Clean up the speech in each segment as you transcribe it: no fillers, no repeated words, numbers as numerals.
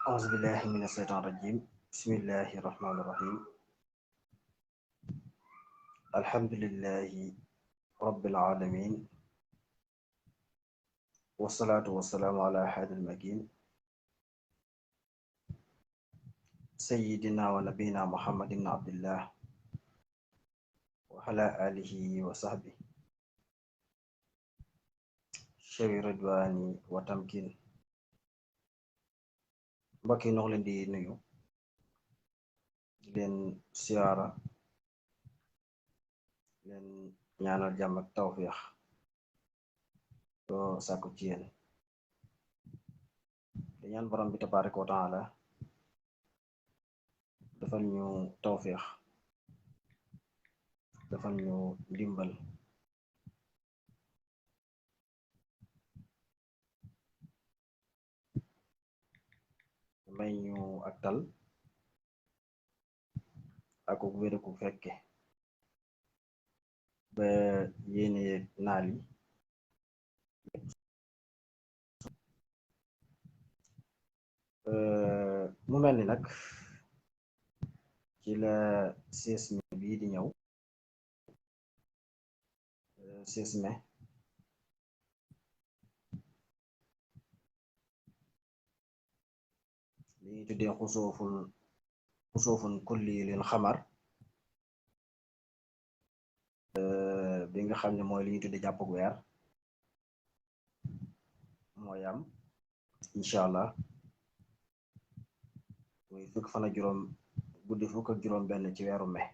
أعوذ بالله من الشيطان الرجيم. بسم الله الرحمن الرحيم. الحمد لله رب العالمين، والصلاة والسلام على أحد المكين سيدنا ونبينا محمد بن عبد الله وعلى آله وصحبه شوي رضواني وتمكين. mbokk yi ñoo ngi leen di nuyu di leen siyaara leen ñaanal jàmm ak tawfiix doo sàkku ci yéen di ñaan borom bi tabaaraka wa taala defal ñu tawfiix defal ñu ndimbal may ñu ak tal ak wér ku fekke ba yéene naal yi mu mel ni nag ci la 16 mai bii di ñëw 16 mai li ñuy tuddee xusoofun kulli lil xamar bi nga xam ne mooy li ñuy tuddee jàppug weer mooy am incha allah muy fukk fan ak juróom guddi fukk ak juróom benn ci weeru mai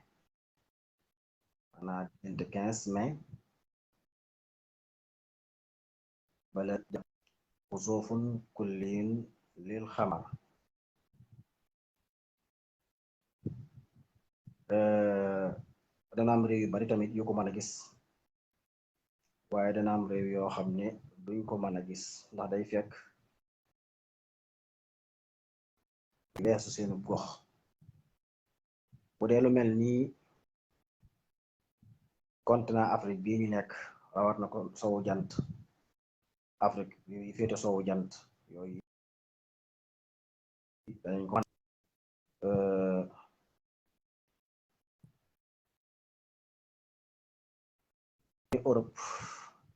maanaam diggante 15 mai bala xusoofun kullin lil xamar. dana am réew yu bari tamit yu ko mën a gis waaye dana am réew yoo xam ne duñ ko mën a gis ndax day fekk weesu seenu gox. bu dee lu mel nii continent Afrique bii ñu nekk rawat na ko sowu jant Afrique yi féete sowu jant yooyu danañ ko Europe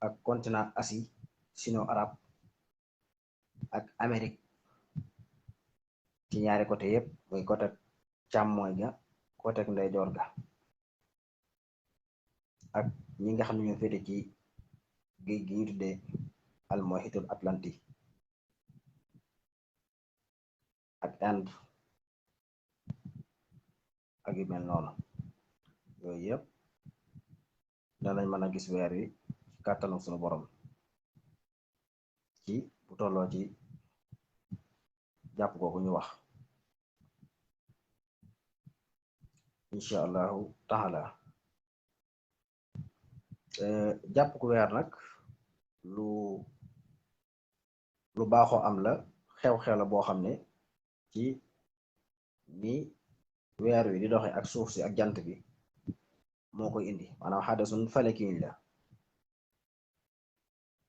ak continent Asie sino arab ak Amérique ci ñaari côté yépp muy côté càmmooñ ga côté ndeyjoor ga ak ñi nga xam ne ñoo féete ci géej gi ñu tuddee almuhitul atlantique ak Inde ak yu mel noonu yooyu yépp danañ mën a gis weer wi ci kàttanu sunu borom ci bu tolloo ci jàpp googu ñu wax incha allahu taala. jàpp ku weer nag lu baaxoo am la xew-xew la boo xam ne ci ni weer wi di doxe ak suuf si ak jant bi moo koy indi maanaam xadasun falakiin la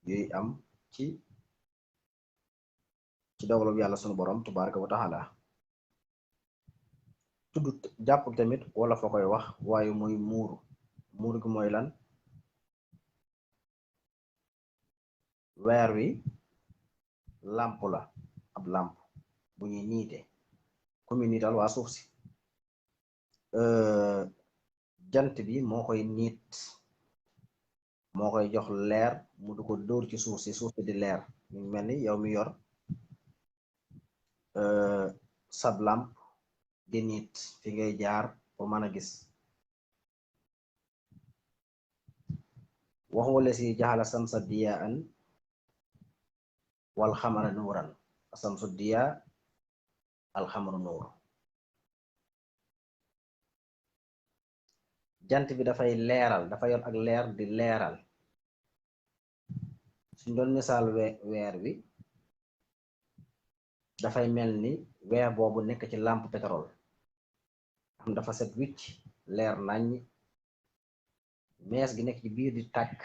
yooyu am ci dogalub yàlla sunu borom tabaraka wa taala. tudd jàpp tamit wala fa koy wax waaye muy muur gi mooy lan weer wi làmp la ab làmp bu ñuy niite comme niital waa suuf si jant bi moo koy niit moo koy jox leer mu du ko dóor ci suuf si di leer ñu mel ni yow mi yor sab làmp di nit fi ngay jaar pour mën a gis. wax wala si jaxala samsa diyaan wal xamara nuuran samsu diya al xamaru nuur jant bi dafay leeral, dafa yor ak leer di leeral. suñ doon misaal weer wi dafay mel ni weer boobu nekk ci lampe pétrole am dafa set wicc leer nañ, mees gi nekk ci biir di tàkk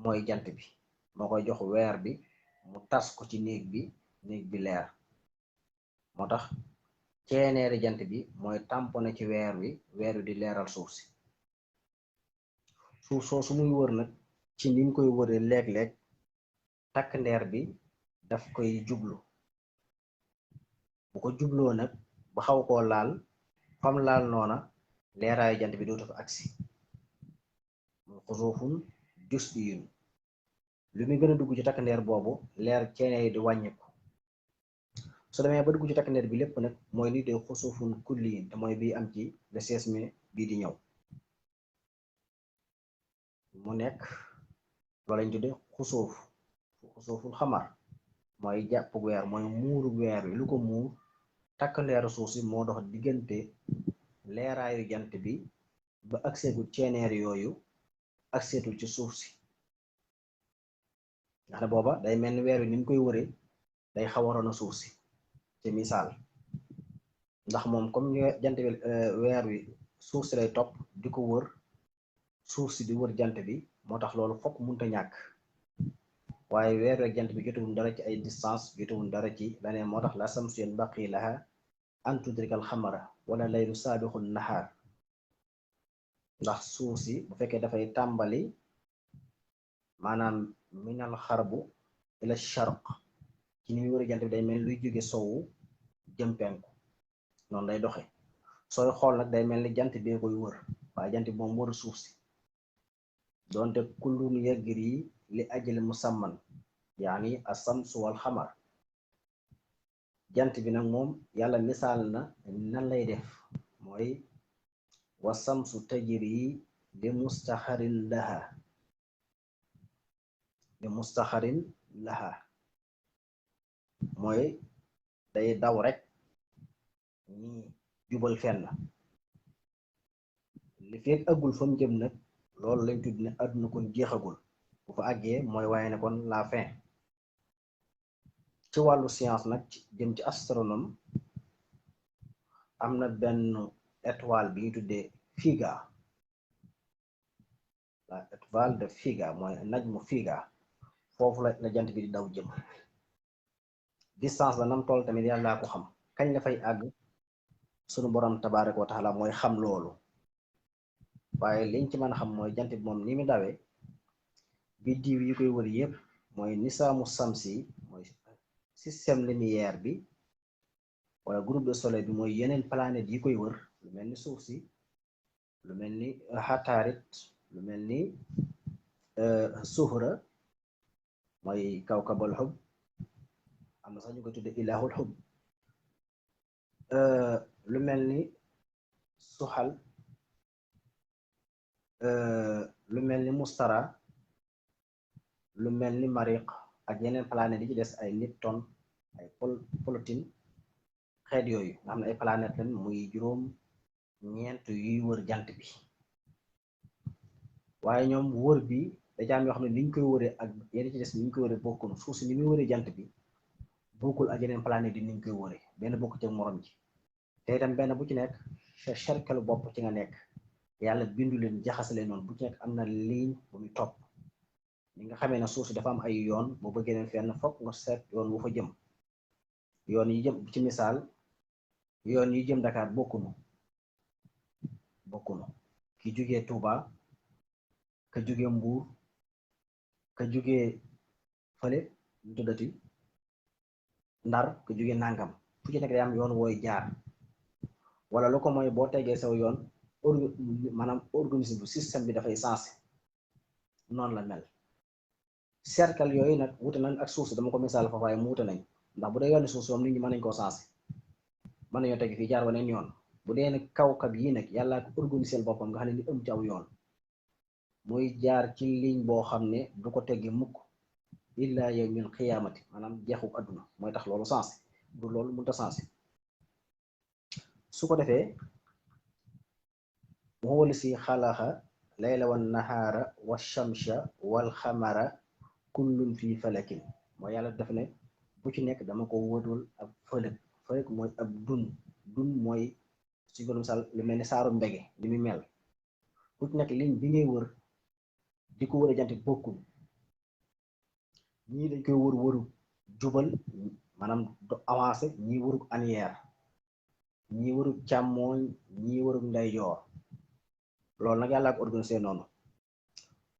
mooy jant bi moo koy jox weer bi mu tas ko ci néeg bi leer. moo tax ceeneeri jant bi mooy tamponé ci weer wi di leeral suuf si. suuf soo su muy wër nag ci ni mu koy wëree léeg-léeg takk ndeer bi daf koy jublu, bu ko jubloo nag ba xaw koo laal fam laal noona leeraayu jant bi dootu fa agsi muy xusuufun jus'iyun. lu muy gën a dugg ci takk ndeer boobu leer ceeneer yi di wàññiku, su demee ba dugg ci takk ndeer bi lépp nag mooy lii de xusuufun kulliyin te mooy bii am ci le 16 mai bii di ñëw. mu nekk loolu lañ tudde xusuuful xamar mooy jàpp weer mooy muuru weer wi lu ko muur takk ndeeru suuf si moo dox diggante leeraayu jant bi ba agseetul ceeneer yooyu agseetul ci suuf si. nga xam ne booba day mel ni weer wi ni mu koy wëree day xawaroon a suuf si ci misaal, ndax moom comme jant bi weer wi suuf si lay topp di ko wër, suuf si di wër jant bi, moo tax loolu fokk munta ñàkk. waaye weer wi ak jant bi jotewuñ dara ci ay distance, jotewuñ dara ci leneen, moo tax la samsu yanbaqi laha an tudrika al xamara wala laylu saabixu nahaar. ndax suuf si bu fekkee dafay tàmbali maanaam minal xarbu ila sharq ci ni muy wëri jant bi day mel luy jóge sowu jëm penku, noonu lay doxe. sooy xool nag day mel ni jant bee koy wër waaye jant bi moom wër suuf si, doonte kullun yajri li ajali musamman yaani as-samsu wal xamar. jant bi nag moom yàlla misaal na nan lay def, mooy wa samsu tajri li mustaxarin laha mooy day daw rek ni jubal fenn li fekk aggul fa mu jëm nag loolu lañ tudd ne àdduna kon jeexagul, bu fa àggee mooy waaye ne kon la fin. ci wàllu science nag jëm ci astronome am na benn étoile bi ñu tuddee Figa, la étoile de Figa mooy najmu Figa, foofu la jant bi di daw jëm. distance la nam toll tamit yàllaa ko xam, kañ la fay àgg sunu borom tabaaraka wa taala mooy xam loolu. waaye liñ ci mën a xam mooy jant bi moom ni mu dawee biddiw yi koy wër yépp mooy nisaamu samsi mooy système lumière bi wala groupe de soleil bi mooy yeneen planète yi koy wër, lu mel ni suuf si, lu mel ni xataarit, lu mel ni suhra mooy kawkabal xub, am na sax ñu koy tudde ilahul xub, lu mel ni suxal, lu mel ni mustara, lu mel ni mariq ak yeneen planète yi ci des ay Nipton, ay Plutine, xeet yooyu nga xam ne ay planète lañ muy juróom ñeent yuy wër jant bi. waaye ñoom wër bi da am yoo xam ne niñ koy wëree ak yeneen ci des niñ koy wëree bokkul. suuf si ni muy wëree jant bi bokkul ak yeneen planète yi niñ koy wëree, benn bokku ci morom ji, te itam benn bu ci nekk sa cercle bopp ci nga nekk, yàlla bindu leen jaxasale noonu, bu ci nekk am na ligne bu muy topp. li nga xamee ne suuf si dafa am ay yoon, boo bëggee leen fenn fokk nga seet yoon wu fa jëm. yoon yi jëm ci misaal, yoon yi jëm Dakar bokkunu ki jugee Touba, ka jugee Mbuur, ka jugee fële lu tuddati Ndar, ka jugee nangam, fu ci nekk day am yoon wooy jaar. wala lu ko mooy boo tegee saw yoon maanaam organisme bu système bi dafay sensé, noonu la mel. cercle yooyu nag wute nañ ak suuf si, dama ko misaal fa waaye mu wute nañ, ndax bu dee yoon suuf si moom nit ñi mën nañ koo sensé, mën nañoo teg fii jaar waneen yoon. bu dee nag kawkab yi nag yàllaa ko organisé boppam nga xam ne ni am ci aw yoon muy jaar ci ligne boo xam ne du ko teggi mukk illa yawmil qiyaamati, maanaam jeexu adduna, mooy tax loolu sensé, du loolu mënta sensé. su ko defee huwa lasi xalaqa layla wan nahaara wa shamsa wal xamara kullun fii falakin mooy yàlla def ne bu ci nekk dama ko wëtul ab fëlëg fëlëg mooy ab dun mooy suñ ko misaal lu mel ni saaru mbege li muy mel bu ci nekk ligne bi ngay wër di ko wër a jant bokkul ñii dañ koy wër wëru jubal maanaam du avancé ñii wërug arrière ñii wërug càmmooñ ñii wërug ndeyjoor loolu nag yàlla ak organisé noonu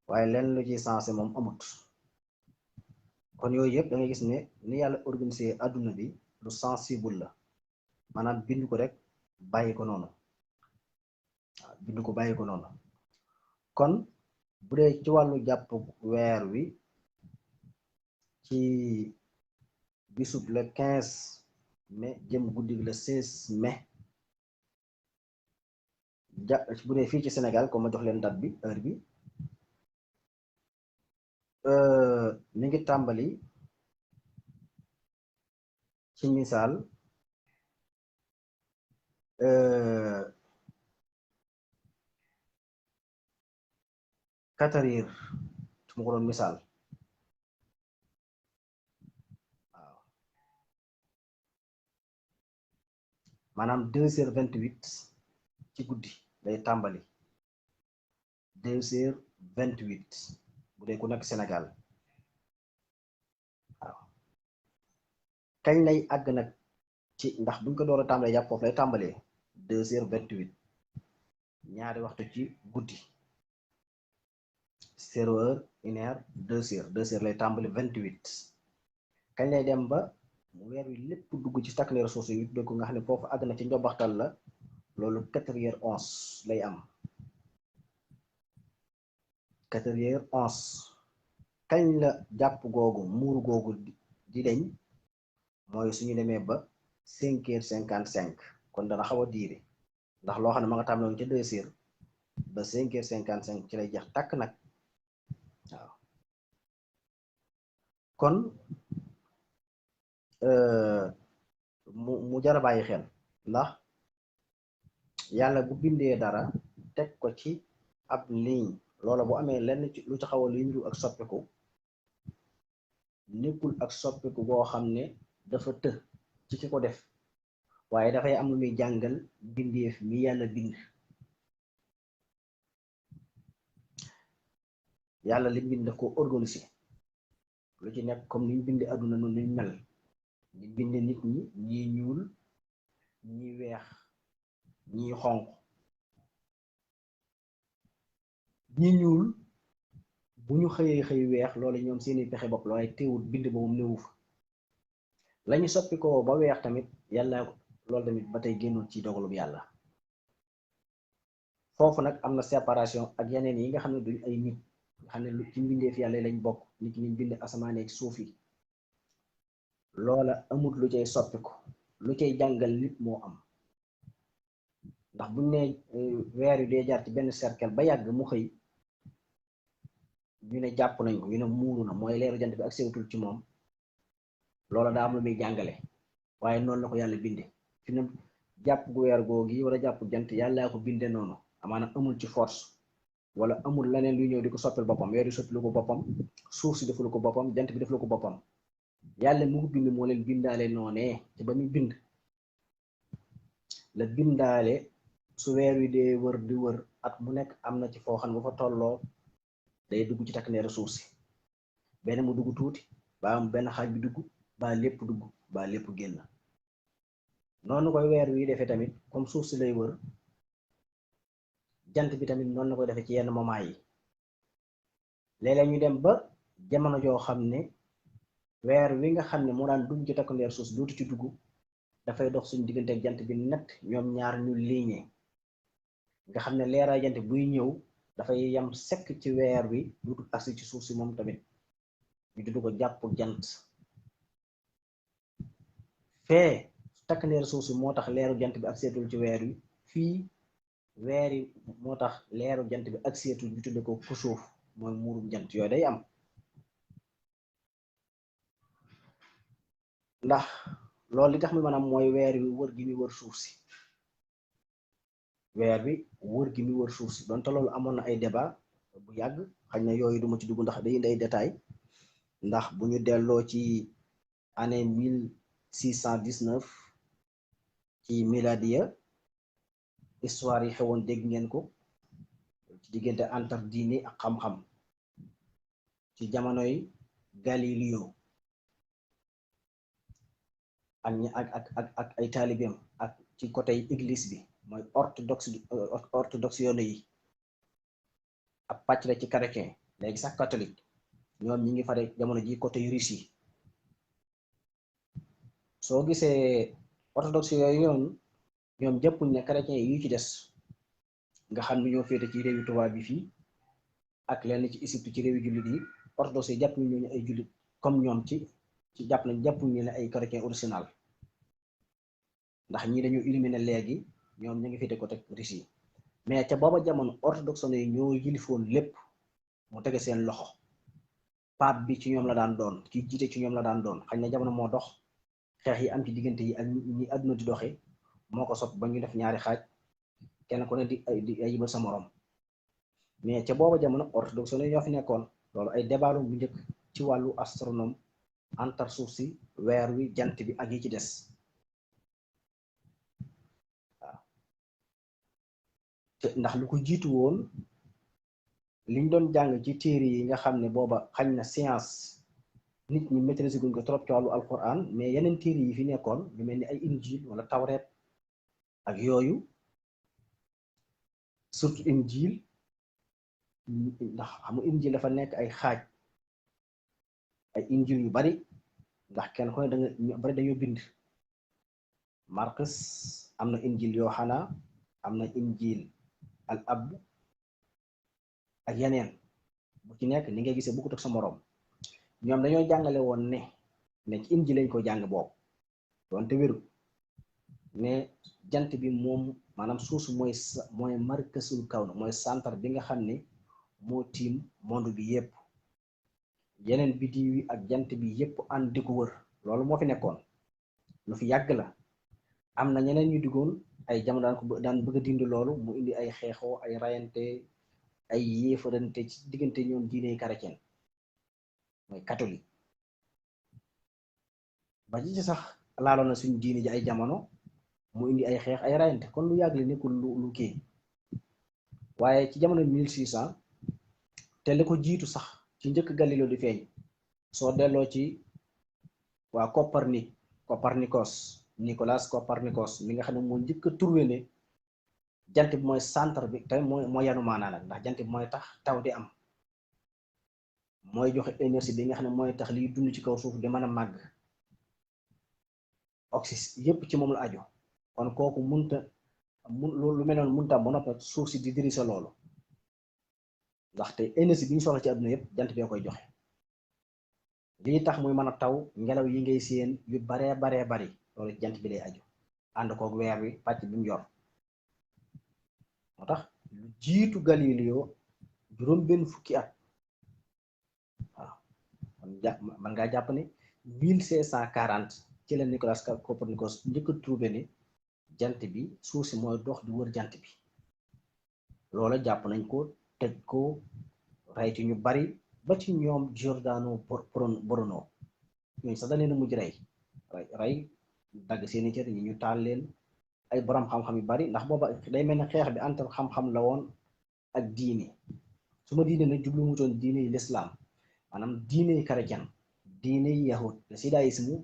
waaye lenn lu ci sensé moom amut kon yooyu yëpp da ngay gis ne ni yàlla organisé adduna bi lu sensible la maanaam bind ko rek bàyyi ko noonu waaw bind ko bàyyi ko noonu kon bu dee ci wàllu jàpp weer wi ci bisub le 15 mai jëm guddi le 16 mai bu dee fii ci Sénégal comme ma jox leen date bi heure bi mi ngi tàmbali ci misaal 4 heures su ma ko doon misaal waaw maanaam 2h28 ci guddi lay tàmbali 2h28 bu dee ku nekk Sénégal waaw kañ lay àgg nag ci ndax buñ ko door a tàmbalee jàpp foofu lay tàmbalee 2h28 ñaari waxtu ci guddi 0h 1h 2h lay tàmbali 28 kañ lay dem ba mu weer wi lépp dugg ci takk leer suuf yi dégg nga xam ne foofu àgg na ci njobaxtal la loolu 4h11 lay am 4h11 kañ la jàpp googu muur googu di deñ mooy suñu demee ba 5h55 kon dana xaw a diire ndax loo xam ne ma nga tàmbaloon ca 2h ba 5h55 ci lay jeex tàkk nag waaw kon mu jar a bàyyi xel ndax yàlla bu bindee dara teg ko ci ab ligne loola bu amee lenn ci lu ci xaw a luy niru ak soppiku nekkul ak soppiku boo xam ne dafa të ci ki ko def waaye dafay am lu muy jàngal bindeef mi yàlla bind yàlla li bind daf ko organisé lu ci nekk comme ni ñu bindee àdduna noonu lañ mel ñu binde nit ñi ñii ñuul ñii weex ñii xonq ñi ñuul bu ñu xëyee xëy weex loolu ñoom seeni pexe bopp la waaye teewul bind ba moom néewu fa lañu soppi ko ba weex tamit yàlla loolu tamit ba tey génnul ci dogalub yàlla foofu nag am na séparation ak yeneen yi nga xam ne duñ ay nit nga xam ne lu ci mbindeef yàlla lañ bokk nit ñi bind asamaan ak suuf yi loola amut lu cay soppiku lu cay jàngal nit moo am ndax buñ ne weer yu dee jaar ci benn cercle ba yàgg mu xëy ñu ne jàpp nañ ko ñu ne muuru na mooy leeru jant bi ak seetul ci moom loola daa am lu muy jàngale waaye noonu la ko yàlla binde fi ne jàpp gu weer googi wala jàpp jant yàllaa ko binde noonu amaana amul ci force wala amul leneen luy ñëw di ko soppil boppam weer yu soppilu ko boppam suuf si defalu ko boppam jant bi defalu ko boppam yàlla mu bind moo leen bindaale noonee te ba muy bind la bindaale su weer wi dee wër di wër at mu nekk am na ci foo xam ne bu fa tolloo day dugg ci takk neeru suuf si benn mu dugg tuuti ba am benn xaaj bi dugg ba lépp dugg ba lépp génn noonu koy weer wi defee tamit comme suuf si lay wër jant bi tamit noonu la koy defee ci yenn moment yi léeg-léeg ñu dem ba jamono joo xam ne weer wi nga xam ne moo daan dugg ci takk neeru suuf si dootu ci dugg dafay dox suñu diggante ak jant bi nett ñoom ñaar ñu liiñe nga xam ne leeraay jant buy ñëw dafay yam sekk ci weer wi duutu agsi ci suuf si moom tamit ñu tudd ko jàpp jant fee takk leer suuf si moo tax leeru jant bi ak seetul ci weer wi fii weer yi moo tax leeru jant bi ak seetul ñu tudd ko kusuuf mooy muurum jant yooyu day am ndax loolu li tax mi maanaam mooy weer wi wër gi muy wër suuf si weer bi wër gi mi wër suuf si donte loolu amoon na ay débat bu yàgg xañ na yooyu duma ci dugg ndax day indi ay détails ndax bu ñu delloo ci année 1619 ci miladiya histoire yi xewoon dégg ngeen ko ci diggante antar diine ak xam-xam ci jamonoy Galileo ak ay taalibeem ak ci côté église bi mooy orthodoxe yoon yi ab pàcc la ci chrétien léegi sax catholique ñoom ñi ngi fare jamono ji côté Russie soo gisee orthodoxe yooyu yoon ñoom jàppuñ ne chrétien yi ci des nga xam ne ñoo féete ci réewi tubaab bi fii ak lenn ci Égypte ci réewi jullit yi orthodoxe yi jàpp ñu ay jullit comme ñoom ci jàppuñ ne ay chrétien original ndax ñii dañu éliminer léegi ñoom ñu ngi féete côté Russie mais ca booba jamono orthodoxe yi ñoo yilifoon lépp mu tege seen loxo pape bi ci ñoom la daan doon ki jiite ci ñoom la daan doon xañ na jamono moo dox xeex yi am ci diggante yi ak ñi àdduna di doxee moo ko sot ba ñu def ñaari xaaj kenn ku ne di ayibal sa morom mais ca booba jamono orthodoxe ñoo fi nekkoon loolu ay débat bu njëkk ci wàllu astronome antar suuf si weer wi jant bi ak yi ci des waaw te ndax lu ko jiitu woon liñ doon jàng ci téere yi nga xam ne booba xañ na science nit ñi maîtriser guñ ko trop ci wàllu alquran mais yeneen téere yi fi nekkoon lu mel ni ay injil wala tawreet ak yooyu surtout injil ndax xam nga injil dafa nekk ay xaaj ay injil yu bari ndax kenn ku ne da nga bari dañoo bind Markus am na injil Yohana am na injil al ab ak yeneen bu ci nekk ni ngay gisee bokkut ak sa moroom ñoom dañoo jàngale woon ne ci injil lañ ko jàng boobu doonte wéru ne jant bi moom maanaam suuf mooy markasul kaw na mooy centre bi nga xam ne moo tiim monde bi yépp yeneen biddiw yi ak jant bi yépp ànd di ko wër loolu moo fi nekkoon lu fi yàgg la am na ñeneen ñu diggoon ay jamono daan bëgg a dindi loolu mu indi ay xeexoo ay rayante ay yéefarante ci diggante ñoom diine chrétien mooy catholique ba ci sax laaloon na suñu diine ji ay jamono mu indi ay xeex ay rayante kon lu yàgg li nekkul lu kii waaye ci jamono 1600 te li ko jiitu sax ci njëkk Galileo di feeñ soo delloo ci waa Copernicus Nicolas Copernicus mi nga xam ne moo njëkk a trouvé ne jant bi mooy centre bi te mooy yanu maanaa nag ndax jant bi mooy tax taw di am mooy joxe énergie bi nga xam ne mooy tax liy dund ci kaw suuf di mën a màgg oxygène yépp ci moom la aju kon kooku lu mel noonu munta ba noppi suuf si di diri sa loolu ndaxte énergie bi ñu soxla ci àdduna yépp jant bee koy joxe lii tax muy mën a taw ngelaw yi ngay séen yu baree bari loolu jant bi lay aju ànd koog weer wi pàcc bi mu yor moo tax lu jiitu Galileo juróom benn fukki at waaw kon man ngaa jàpp ne 1540 ci la Nicolas Copernicus njëkk a trouvé ne jant bi suuf si mooy dox di wër jant bi loola jàpp nañ ko tëj ko rey ci ñu bari ba ci ñoom Giordano Bruno ñooñu sax da leen a mujj rey dagg seeni cër ñi ñu taal leen ay borom xam-xam yu bari ndax booba day mel ne xeex bi entre xam-xam la woon ak diine su ma diine nag jublu mu toon diine yi l'islam maanaam diine yi chrétien diine yi yahud le judaïsme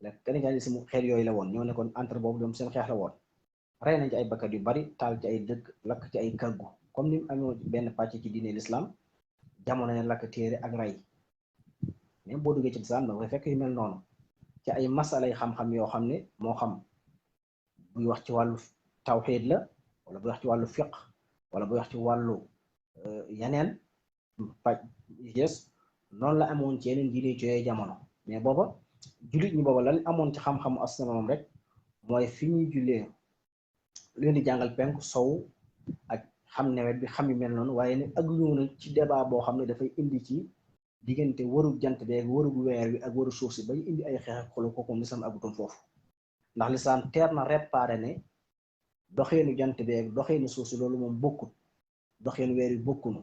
le christianisme xeet yooyu la woon ñoo nekkoon entre boobu doom seen xeex la woon rey nañ ci ay bakkat yu bari taal ci ay dëkk lakk ci ay kàggu comme ni mu amee benn pàcc ci diine l'islam jamono ne lakk téere ak rey même boo duggee ci l'islam da nga fekk yu mel noonu ci ay masalay xam-xam yoo xam ne moo xam buy wax ci wàllu tawxiid la wala buy wax ci wàllu fiq wala buy wax ci wàllu yeneen paj yes noonu la amoon ci yeneen diine ci yooyu jamono mais booba jullit ñi booba lan amoon ci xam-xamu astronom rek mooy fi ñuy jullee leen di jàngal penku sow ak xam nawet bi xam yu mel noonu waaye ne ak ñëw na ci débat boo xam ne dafay indi ci diggante warug jant beeg warug weer wi ak waru suuf si bay indi ay xeex ak xolo kooku lislam agutoon foofu ndax lislam teer na réparé ne doxeenu jant bi ak doxeenu suuf si loolu moom bokkut doxeenu weer yi bokkunu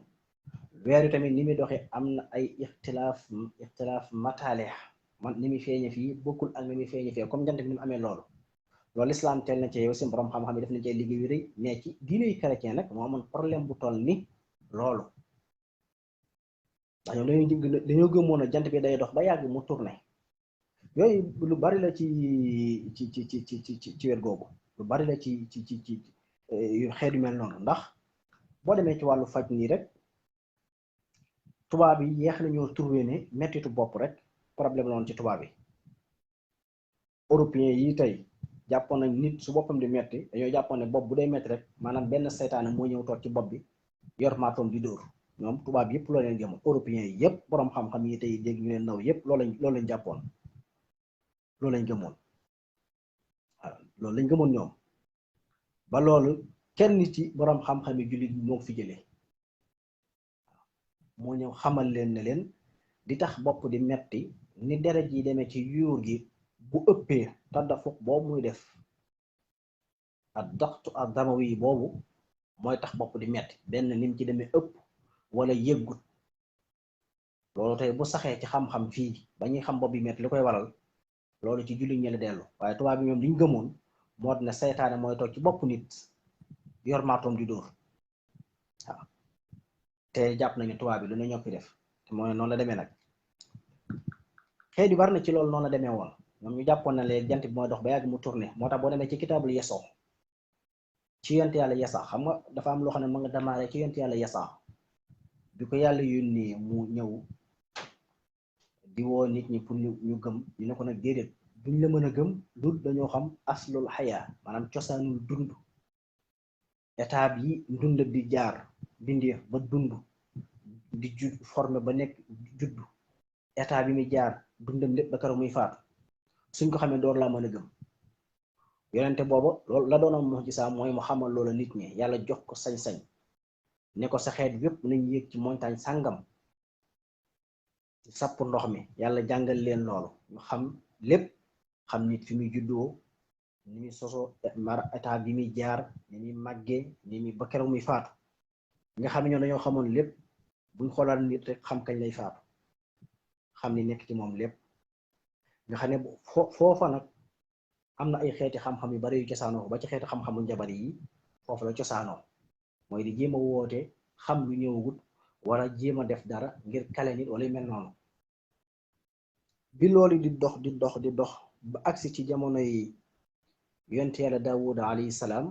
weer yi tamit ni muy doxee am na ay ixtilaaf mataleex man ni muy feeñe fii bokkul ak ni muy feeñe fii comme jant bi ni mu amee loolu lislaam teel na ci yow si borom xam-xam yi def nañ ci liggéey yu rëy mais ci diine yu chrétien nag moo amoon problème bu toll ni loolu ndax ñoom dañoo gëmoon a jant bi day dox ba yàgg mu tourné yooyu lu bari la ci wet googu lu bari la ci xeet yu mel noonu ndax boo demee ci wàllu faj nii rek tubaab yi yeex nañoo trouvé ne mettitu bopp rek problème la woon ci tubaab yi européen yi tey jàppoon nañ nit su boppam di metti dañoo jàppoon ne bopp bu dee metti rek maanaam benn seytaane moo ñëw toog ci bopp bi yor maatoom di dóor ñoom tubaab yëpp loolu leen gëmoon européen yi yëpp boroom xam-xam yi tey dégg ñu leen naw yëpp loolu lañ jàppoon loolu lañ gëmoon waaw loolu lañ gëmoon ñoom ba loolu kenn ci boroom xam-xam yi jullit moo fi jëlee moo ñëw xamal leen ne leen di tax bopp di metti ni deret yi demee ci yuur gi bu ëppee taddafuq boobu muy def ak daqtu ak damawi boobu mooy tax bopp di metti benn nim ci demee ëpp wala yëggut loolu tey bu saxee ci xam-xam fii ba ñuy xam bopp bi metti li koy waral loolu ci jullit ñi la dellu waaye tubaab bi ñoom liñ gëmoon moo ne seytaane mooy toog ci bopp nit yor maatoom di dóor waaw te jàpp nañu tubaab bi lu ne ñoo fi def te mooy noonu la demee nag xëy di war na ci loolu noonu la demee woon ñoom ñu jàppoon na leen jant bi mooy dox ba yàgg mu tourné moo tax boo demee ci kitaabul Yasa ci yonent yàlla Yasa xam nga dafa am loo xam ne ma nga damaare ci yonent yàlla Yasa bi ko yàlla yónnee mu ñëw di woo nit ñi pour ñu gëm ñu ne ko nag déedéet duñ la mën a gëm lu dañoo xam aslul xayaa maanaam cosaanul dund étape yi dund di jaar bindee ba dund di formé ba nekk juddu état bi muy jaar dundam lépp ba keroog muy faatu suñ ko xamee door laa mën a gëm yonente booba loolu la doonoon moo ci saa mooy mu xamal loola nit ñi yàlla jox ko sañ-sañ ne ko sa xeet yépp nañ yéeg ci montagne sàngam sapp ndox mi yàlla jàngal leen loolu ñu xam lépp xam nit fi muy juddoo ni muy sosoo état bi muy jaar ni muy màggee ni muy ba keroog muy faatu nga xam ne ñoo dañoo xamoon lépp buñ xoolaat nit rek xam kañ lay faatu xam ni nekk ci moom lépp nga xam ne foofa nag am na ay xeeti xam-xam yu bari yu cosaanoo ba ci xeeti xam-xamu njabar yi foofu la cosaanoo mooy di jéem a woote xam lu ñëwagut wala jéem a def dara ngir kale nit wala yu mel noonu bi loolu di dox ba agsi ci jamono yi yonent yàlla Daawuda alayhi salaam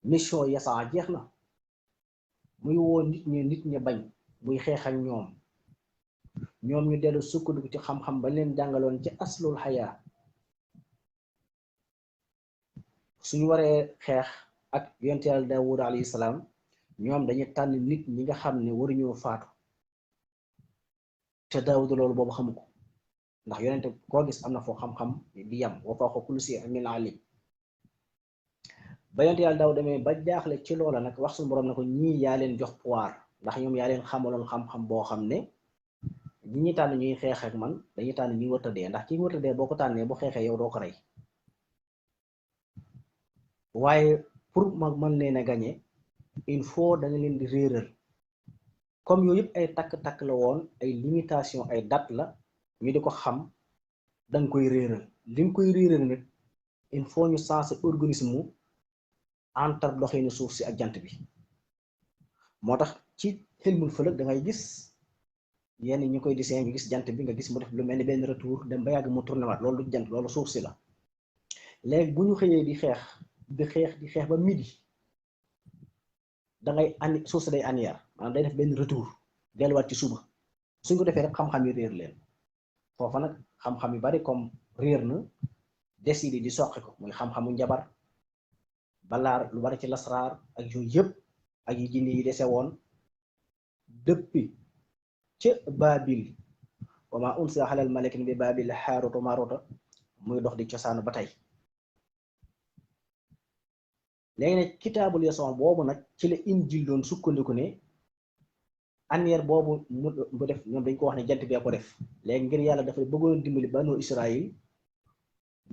mission Yasa jeex na muy woo nit ñi bañ muy xeex ak ñoom ñu dellu sukkandiku ci xam-xam ba leen jàngaloon ci aslul xayaa suñu waree xeex ak yonent yàlla Daawuda alayhi salaam ñoom dañuy tànn nit ñi nga xam ne waruñoo faatu te Daawuda loolu boobu xamu ko ndax yonente koo gis am na foo xam-xam di yam wa fawqa kulli shay'in ilmin alim ba yonent yàlla Daawuda demee ba jaaxle ci loola nag wax suñu borom ne ko ñii yaa leen jox pouvoir ndax ñoom yaa leen xamaloon xam-xam boo xam ne ñi ñuy tànn ñuy xeex ak man dañuy tànn ñuy wërta dee ndax ki wërta dee boo ko tànnee bu xeexee yow doo ko rey waaye pour ma mën leen a gañe il faut da nga leen di réeral comme yooyu yëpp ay takk-takk la woon ay limitation ay date la ñu di ko xam danga koy réeral li nga koy réeral nag il faut ñu sensé organisme entre doxinu suuf si ak jant bi moo tax ci xilmul fëlëg da ngay gis yenn ñu koy dessin nga gis jant bi nga gis mu def lu mel ni benn retour dem ba yàgg mu tourné waat loolu du jant loolu suuf si la léegi bu ñu xëyee di xeex ba midi da ngay suuf si day anière maanaam day def benn retour delluwaat ci suba suñ ko defee rek xam-xam yi réer leen foofa nag xam-xam yu bari comme réer na décidé di soqi ko muy xam-xamu njabar balaar lu bari ci lasraar ak yooyu yëpp ak yi jinne yi dese woon depuis ca Baabil wa maa unzila alal malakayn bi Baabil Haaruuta wa Maaruuta muy dox di cosaanu ba tey léegi nag kitaabul Yasa boobu nag ci la Injil doon sukkandiku ne annière boobu mu def ñoom dañ ko wax ne jant bee ko def léegi ngir yàlla dafay bëggoon dimbali banu Israil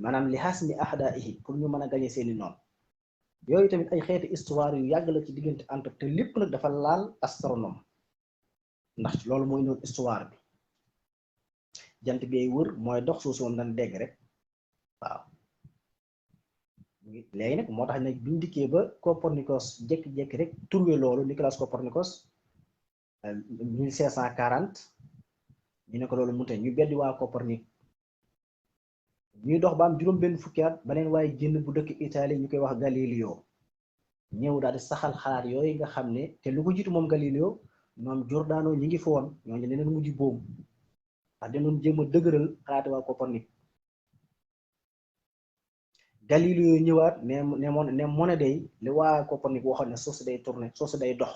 maanaam li hasmi a'daa'ihi pour ñu mën a gañe seeni noonu yooyu tamit ay xeeti histoire yu yàgg la ci diggante entre te lépp nag dafa laal astronome ndax loolu mooy noonu histoire bi jant bi wër mooy dox suuf si moom dañ dégg rek waaw léegi nag moo tax nag biñ dikkee ba Copernicus jékki-jékki rek trouvé loolu Nicolas Copernicus 1540 ñu ne ko loolu mënut ñu beddi waa Copernic ñuy dox ba am juróom-benn fukki at beneen waaye génn bu dëkk Italie ñu koy wax Galileo ñëw daal di saxal xalaat yooyu nga xam ne te lu ko jiitu moom Galileo ñoom Giordano ñi ngi fi woon ñooñu leneen mujj boom ndax danoon jéem a dëgëral xalaati waa Copernic Galileo ñëwaat ne monnaie day li waa Copernic waxoon ne suuf si day tourner suuf si day dox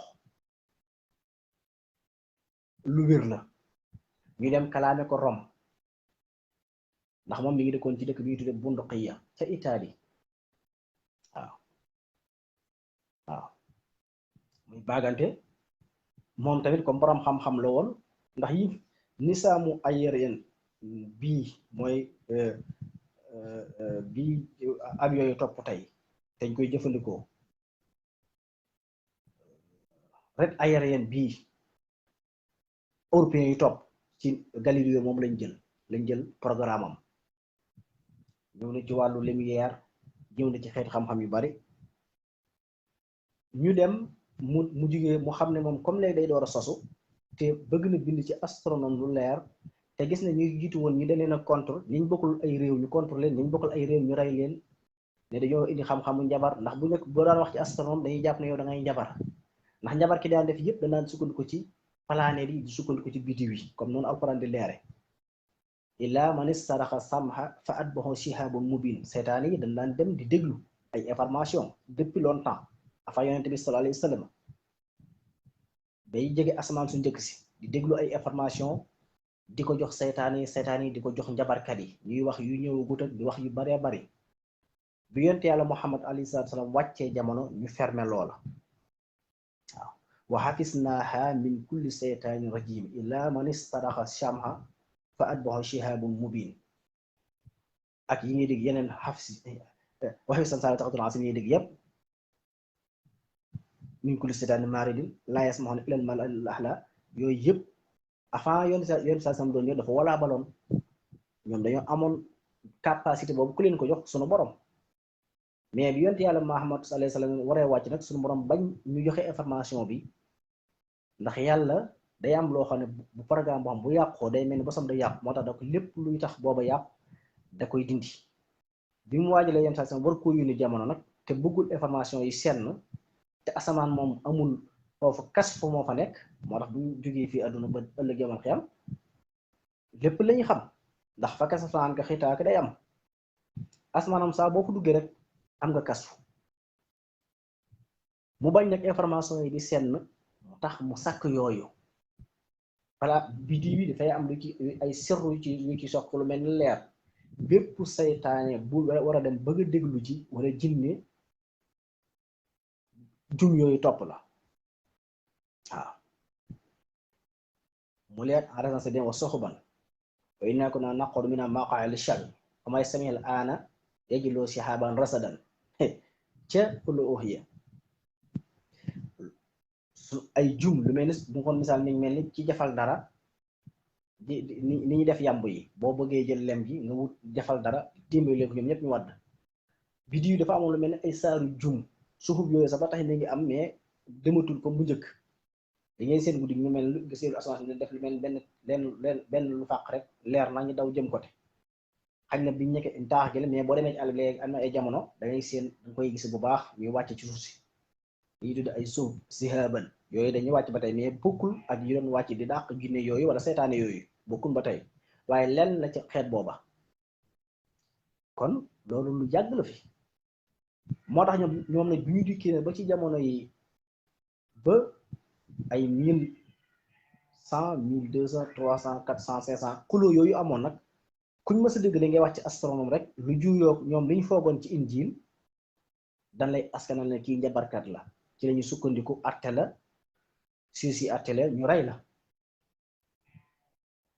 lu wér la ñu dem kalaame ko Rome ndax moom mi ngi dëkkoon ci dëkk bi ñu tudde Bunduqiya ca Italie waaw muy baagante moom tamit comme borom xam-xam la woon ndax yi nisaamu aérien bii mooy bii avion yu topp tey dañ koy jëfandikoo ret aérien bii européen yu topp ci Galileo moom lañ jël programme am ñëw na ci wàllu lumière ñëw na ci xeet xam-xam yu bari ñu dem mu jugee mu xam ne moom comme léegi day door a sosu te bëgg na bind ci astronome lu leer te gis na ñuy jiitu woon ñu daleen a contre ñiñ bokkul ay réew ñu contre leen ñiñ bokkul ay réew ñu rey leen ne dañoo indi xam-xamu njabar ndax bu nekk boo daan wax ci astronome dañuy jàpp ne yow da ngay njabar ndax njabar ki daan def yëpp danaan sukkandiku ci planète yi di sukkandiku ci biddiw yi comme noonu alquran di leere illa man istaraxa samha fa atbahu shihabun mubin seetaan yi dañ daan dem di déglu ay information depuis longtemps afa yonente bi sallallahu alayhi wa sallam day jege asamaan su njëkk si di déglu ay information di ko jox seytaan yi di ko jox njabarkat yi ñuy wax yu ñëwagut ak di wax yu baree bari bi yonte yàlla Muhammad alayhi salaatu wa salaam wàccee jamono ñu fermer loola waaw wa xafisnaaha min kulli seytaanin rajim illa man istaraxa shamha fa atbahu shihabun mubin ak yi ngay dégg yeneen xafsi waxi san sala taxatul asim yi dégg yépp min kulli seytaanin maaridin laa yasmaxuna ilal mala'il a'la yooyu yëpp avant yoon sa sam doon ñëw dafa walaa baloon ñoom dañoo amoon capacité boobu ku leen ko jox sunu borom mais bi yonte yàlla Muhammad sallallahu alayhi wasallam waree wàcc nag sunu borom bañ ñu joxe information bi ndax yàlla day am loo xam ne bu programme boo xam bu yàqoo day mel ni bosam da yàqu moo tax da ko lépp luy tax booba yàqu da koy dindi bi mu waajalee yenn saa sam war koo yónni jamono nag te bëggul information yi senn te asamaan moom amul foofu kas fu moo fa nekk moo tax bu ñu jógee fii àdduna ba ëllëg yamal xiyam lépp lañu xam ndax fa kas faan ka xitaak day am asmaanam saa boo ko duggee rek am nga kasfu mu bañ nag information yi di senn mu tax mu sàkk yooyu voilà biddiw yi dafay am lu ci ay sirru yu ci soq lu mel ni leer bépp saytaane bu war a dem bëgg a déglu ci wala jinne jum yooyu topp la waaw mu leer en raison c'est bien wa soxuban wa inna kunna naqudu minha maqaa'ida lish-sham wa may sami'al aana yajlu shihaban rasadan ca ulu uhiya su ay jum lu mel ni bu ko misaal niñ mel ni ci jafal dara ni ñu def yàmb yi boo bëggee jël lem ji nga wut jafal dara témbali leen ko ñoom ñëpp ñu wadd biddiw dafa amoon lu mel ni ay saaru jum suxub yooyu sax ba tax mi ngi am mais dematul ko bu njëkk da ngay seen guddi ñu mel ni seenu asamaan si def lu mel benn lu fàq rek leer na ñu daw jëm côté xañ na biñ nekk taax jële mais boo demee ci àll bi léegi am na ay jamono da ngay seen danga koy gis bu baax ñuy wàcc ci suuf si dañuy tudd ay suuf sihaban yooyu dañuy wàcc ba tey mais bokkul ak yi doon wàcc di dàq jinne yooyu wala seytaane yooyu bokkul ba tey waaye lenn la ci xeet booba kon loolu lu yàgg la fi moo tax ñoom nag bi ñu dikkee ne ba ci jamono yi ba ay 1100 1200 300 400 500 xuloo yooyu amoon nag kuñ mës a dégg da ngay wax ci astronome rek lu juyoo ñoom li ñu foogoon ci injiil dan lay askanal ne kii njabarkat la ci lañu sukkandiku atte la si atte la ñu rey la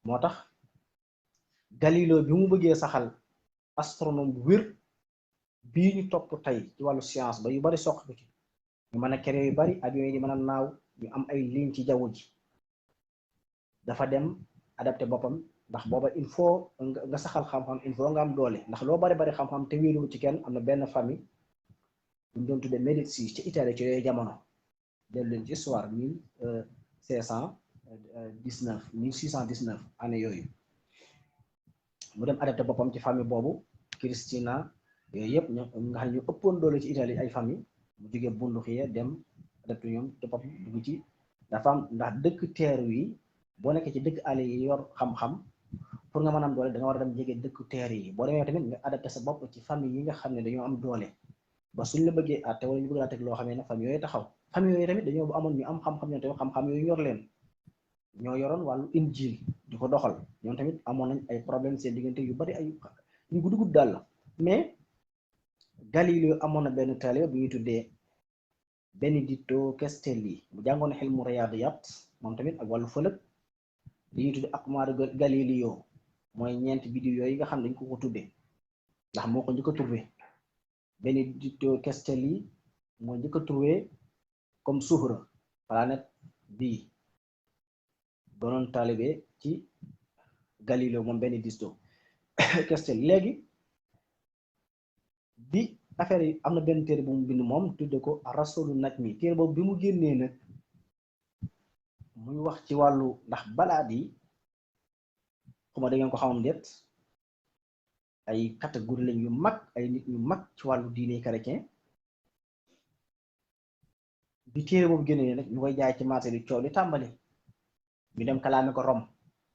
moo tax Galileo bi mu bëggee saxal astronome bu wér bii ñu topp tey ci wàllu science ba yu bari soq ko ci ñu mën a créer yu bari avion yi di mën a naaw ñu am ay ligne ci jaww ji dafa dem adapté boppam ndax booba il faut nga saxal xam-xam il faut nga am doole ndax loo bari bari xam-xam te wéeru ci kenn am na benn famille bu ñu doon tuddee Médici ci Italie ci yooyu jamono dellu leen ci histoire 1619 année yooyu mu dem adapté boppam ci famille boobu Christina yooyu yëpp nga xam ne ñu ëppoon doole ci Italie ay famille mu jógee Bunduxiya dem adapté ñoom te bopp dugg ci dafa am ndax dëkk teeru yi boo nekkee ci dëkk àll yi yor xam-xam pour nga mën a am doole da nga war a dem jege dëkk teeru yi boo demee tamit nga adapté sa bopp ci famille yi nga xam ne dañoo am doole ba suñ la bëggee àtte wala ñu bëgg laa teg loo xam ne famille yooyu taxaw famille yooyu tamit dañoo amoon ñu am xam-xam ñoom tamit xam-xam yooyu ñor leen ñoo yoroon wàllu injil di ko doxal ñoom tamit amoon nañ ay problème seen diggante yu bari ay yu gudd gudd daal la mais Galileo amoon na benn taalibe bu ñuy tuddee Benedetto Castelli bu jàngoon xilmu riyaadiyat moom tamit ak wàllu fëlëg li ñuy tuddee aqmaaru Galileo mooy ñeenti biddiw yooyu nga xam ne dañ ko tuddee ndax moo ko njëkk a trouvé Benedetto Castelli moo njëkk a trouvé comme Zuhra planète bii doonoon taalibe ci Galileo moom Benedetto Castelli léegi bi affaire yi am na benn téere bu mu bind moom tudde ko Rasulu Najmi téere boobu bi mu génnee nag muy wax ci wàllu ndax balaad yi xuma da ngeen ko xamam déet ay catégorie lañ yu mag ay nit ñu mag ci wàllu diine chrétien bi téere boobu génnee nag ñu koy jaay ci marché bi coow li tàmbali ñu dem kalaame ko Rome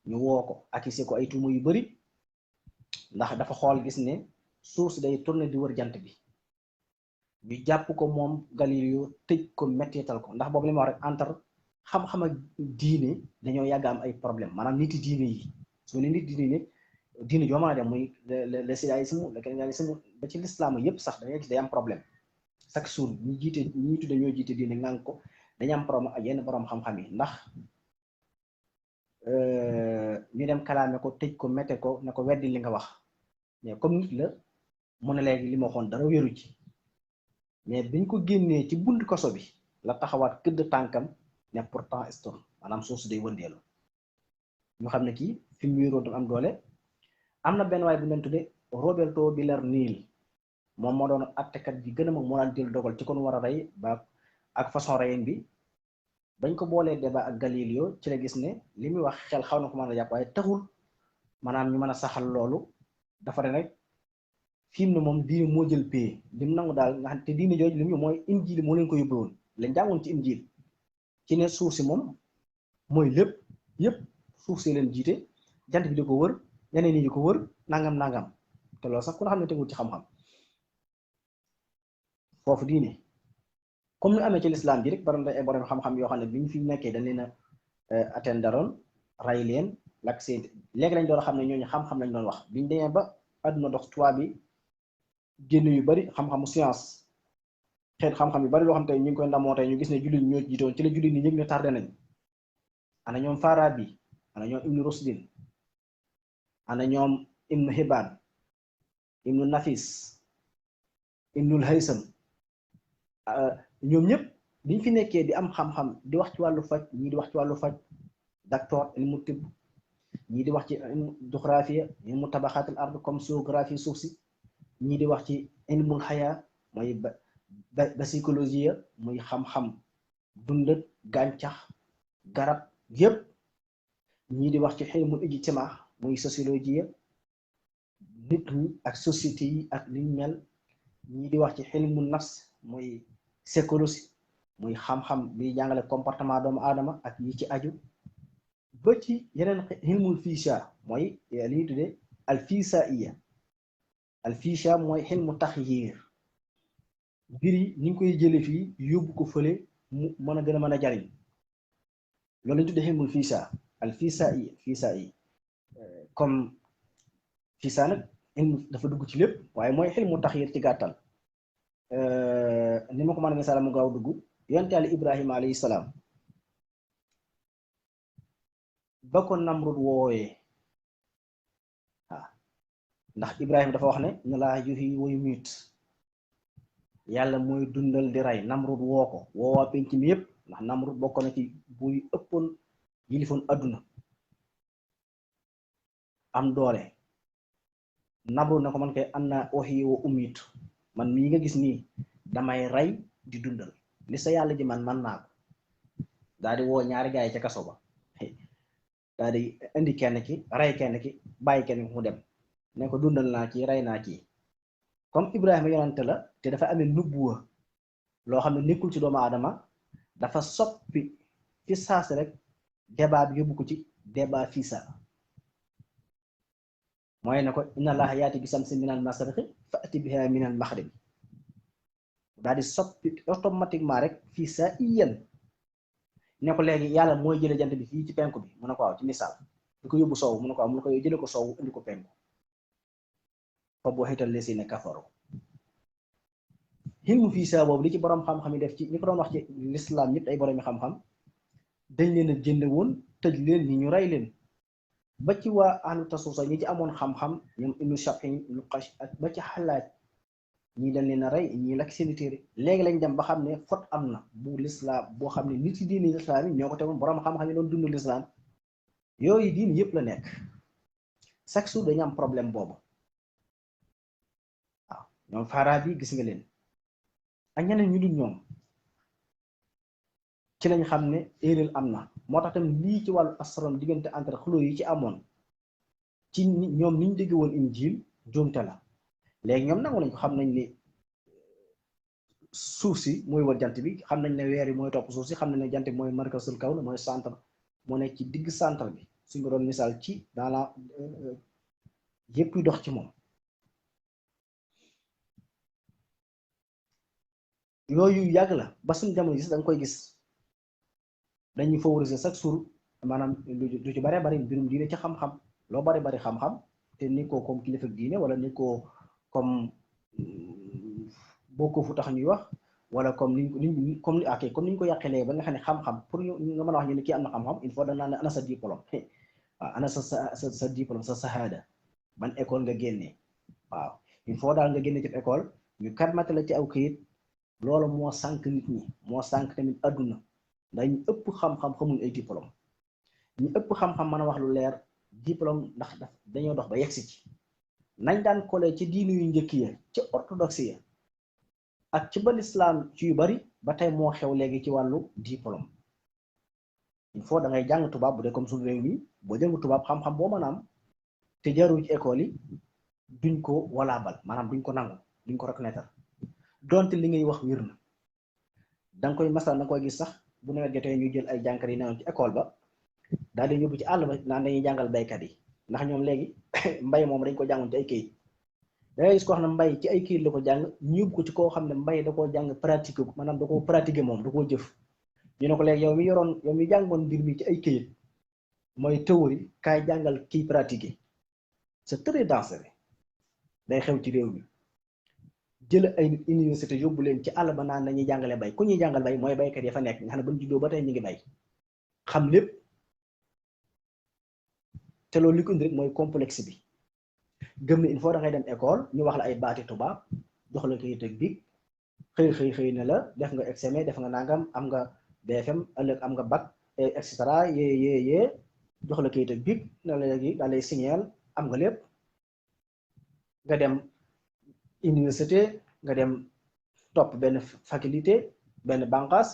ñu woo ko accusé ko ay tuuma yu bari ndax dafa xool gis ne suuf si day tourné di wër jant bi ñu jàpp ko moom Galileo tëj ko mettital ko ndax boobu li ma wax rek entre xam-xam ak diine dañoo yàgg am ay problème maanaam nit yi diine yi su ne nit diine joo mën a dem muy le judaïsme le christianisme ba ci l'islam yépp sax dañuy gis day am problème chaque jour ñu jiite ñi tudde ñoo jiite diine ngang ko dañu am problème ak yenn borom xam-xam yi ndax ñu dem kalaame ko tëj ko mette ko ne ko weddi li nga wax mais comme nit la mu ne léegi li ma waxoon dara wéru ci mais biñ ko génnee ci bunt kaso bi la taxawaat këdd tànkam ne pourtant stone maanaam suuf si day wëndeelu ñu xam ne kii fi mu wéeroo doon am doole am na benn waay bu leen tudde Roberto Villarnil moom moo doon attekat bi gën a mag moo daan jël dogal ci kon war a rey ba ak façon reyin bi bañ ko boolee débat ak Galileo ci la gis ne li muy wax xel xaw na ko mën a jàpp waaye taxul maanaam ñu mën a saxal loolu dafa ne rek fi mu ne moom diine moo jël pay lim nangu daal nga xam te diine jooju li mu mooy injil moo leen ko yóbbu woon lañ jàngoon ci injil ci ne suuf si moom mooy lépp yépp suuf si leen jiite jant bi di ko wër ñeneen ñi di ko wër nangam te loolu sax ku nga xam ne tegul ci xam-xam foofu diine comme ni amee ci lislaam ji rek baroon day ay borom xam-xam yoo xam ne bi ñu fi nekkee dañ leen a attendaroon ray leen lak seen léegi lañ doon xam ne ñooñu xam-xam lañ doon wax biñ demee ba àdduna dox tubaab bi génn yu bari xam-xamu science xeet xam-xam yu bari loo xam te ñu ngi koy ndamoo tey ñu gis ne jullit ñoo jiitoon ci la jullit ñi yëg ne tardé nañ ana ñoom Farabi ana ñoom Ibnu Rusdin ana ñoom Ibnu Hibban Ibnu Nafis Ibnul Haysam ñoom ñëpp biñ fi nekkee di am xam-xam di wax ci wàllu faj ñii di wax ci wàllu faj docteur ilmu tibb ñii di wax ci géographie ilmu tabaxaatul ard comme géographie suuf si ñii di wax ci ilmul xayaa mooy ba psychologie muy xam-xam dundat gàncax garab yépp ñii di wax ci ilmul ijtimaa muy sociologie nit ñi ak société yi ak liñ mel ñii di wax ci ilmul nafs muy psychologie muy xam-xam bi jàngale comportement doomu aadama ak yi ci aju ba ci yeneen ilmul fiisa mooy li ñuy tuddee al fiisa mooy ilmu taxyiir mbir yi ni ñu koy jële fii yóbbu ko fële mu mën a gën a mën a jariñ loolu lañu tuddee ilmul fiisa al fiisa yi comme fiisa nag ilmu dafa dugg ci lépp waaye mooy ilmu taxyiir ci gàttal ni ma ko mën a misaal mu gaaw dugg yonent Yàlla Ibrahima alayhi salaam ba ko Namrud woowee ndax Ibrahima dafa wax ne na laa yuhyi wa yumiit yàlla mooy dundal di rey. Namrud woo ko woowaa penc mi yépp ndax Namrud bokk na ci buy ëppoon yilifoon adduna am doole. Namrud na ko man kay ana uhyi wa umiitu, man mii nga gis nii damay rey di dundal, li sa yàlla ji man naa ko. daal di woo ñaari gaay ca kaso ba daal di indi kenn ki rey kenn ki bàyyi kenn ki mu dem ne ko dundal naa kii rey naa kii. comme Ibrahima yonante la te dafa amee nubbuwa loo xam ne nekkul ci doomu aadama, dafa soppi fi saasi rek débat bi yóbbu ko ci débat fiisa. mooy ne ko inna allaha yaati bi samsi minal masriqi fa'ti biha minal maghribi, daal di soppi automatiquement rek fiisa iyan ne ko léegi yàlla mooy jële jant bi fii ci penku bi mu ne ko waaw ci misaal di ko yóbbu soow mu ne ko waaw mu ne ko jële ko soow indi ko penku fa boo xital lesi ne kafaru. xilmu fiisa boobu li ci borom xam-xam yi def ci ñi ko doon wax ci lislaam ñëpp ay borom xam-xam dañ leen a jënd woon tëj leen ñi ñu rey leen ba ci waa ahlu tasuusa ñi ci amoon xam-xam ñoom ibnu Shafii ibnu Qash ak ba ci xalaat ñii dañ leen a rey ñii lakk seeni téere. léegi lañ dem ba xam ne fot am na bu lislaam boo xam ne nit yi diini lislaam yi ñoo ko tegoon borom xam-xam yi doon dund lislaam yooyu diin yëpp la nekk chaque jour dañu am problème boobu. waaw ñoom Farabi gis nga leen ak ñeneen ñu dul ñoom ci lañ xam ne erreur am na. moo tax tamit lii ci wàllu astronom diggante entre xuloo yi ci amoon ci ñoom niñ dégg woon injil juumte la. léegi ñoom nangu nañ ko, xam nañ ni suuf si mooy wër jant bi, xam nañ ne weer yi mooy topp suuf si, xam nañ ne jant bi mooy markasul kawn mooy centre, moo nekk ci digg centre bi suñ ko doon misaal ci dans la yépp dox ci moom. yooyu yàgg la ba suñ jamono gis da nga koy gis dañuy favoriser chaque jour maanaam lu ci bare bari mbirum diine ci xam-xam loo bari bari xam-xam te ni ko comme kilifa diine wala ni ko comme bokkoo fu tax ñuy wax wala comme niñ comme ni ñu ko yàqelee ba nga xam ne xam-xam pour nga mën a wax ñu ne kii am na xam-xam il faut da naan ana sa diplôme waaw ana sa diplôme sa shahada ban école nga génnee. waaw il faut daal nga génne ci école ñu karmate la ci aw këyit. loolu moo sànq nit ñi moo sànq tamit adduna ndax ñu ëpp xam-xam xamuñ ay diplôme ñu ëpp xam-xam mën a wax lu leer diplôme ndax dañoo dox ba yegsi ci nañ daan kole ci diinu yu njëkk ya ci orthodoxe ya ak ci ba lislaam ci yu bari ba tey moo xew léegi ci wàllu diplôme. il faut da ngay jàng tubaab bu dee comme suñu réew mi boo jàng tubaab xam-xam boo mën a am te jarul ci école yi duñ ko walaabal maanaam duñ ko nangu duñ ko reconnaître donte li ngay wax wér na. danga koy masal na koy gis sax bu nawet jotee ñu jël ay jànkar yi newoon ci école ba daal di yóbbu ci àll ba naan dañuy jàngal baykat yi ndax ñoom léegi mbay moom dañ ko jàngoon ci ay këyit. da ngay gis koo xam ne mbay ci ay këyit la ko jàng ñu yóbbu ko ci koo xam ne mbay da koo jàng pratique ko maanaam da koo pratiquer moom da koo jëf. ñu ne ko léegi yow mi jàngoon mbir mi ci ay këyit mooy théorie kaay jàngal kiy pratiquer. c'est très dangereux day xew ci réew mi. jël ay université yóbbu leen ci àll ba naan dañuy jàngale bay ku ñuy jàngal bay mooy baykat ya fa nekk nga xam ne ba ñu juddoo ba tey ñu ngi bay xam lépp te loolu li ko indi rek mooy complexe bi gëm ne il faut da ngay dem école ñu wax la ay baati tubaab jox la kayit ak bic xëy ne la def nga examen def nga nangam am nga BFM ëllëg am nga bac et cetera yee jox la kayit ak bic na la léegi daa lay signal am nga lépp nga dem université nga dem topp benn faculté benn bànqaas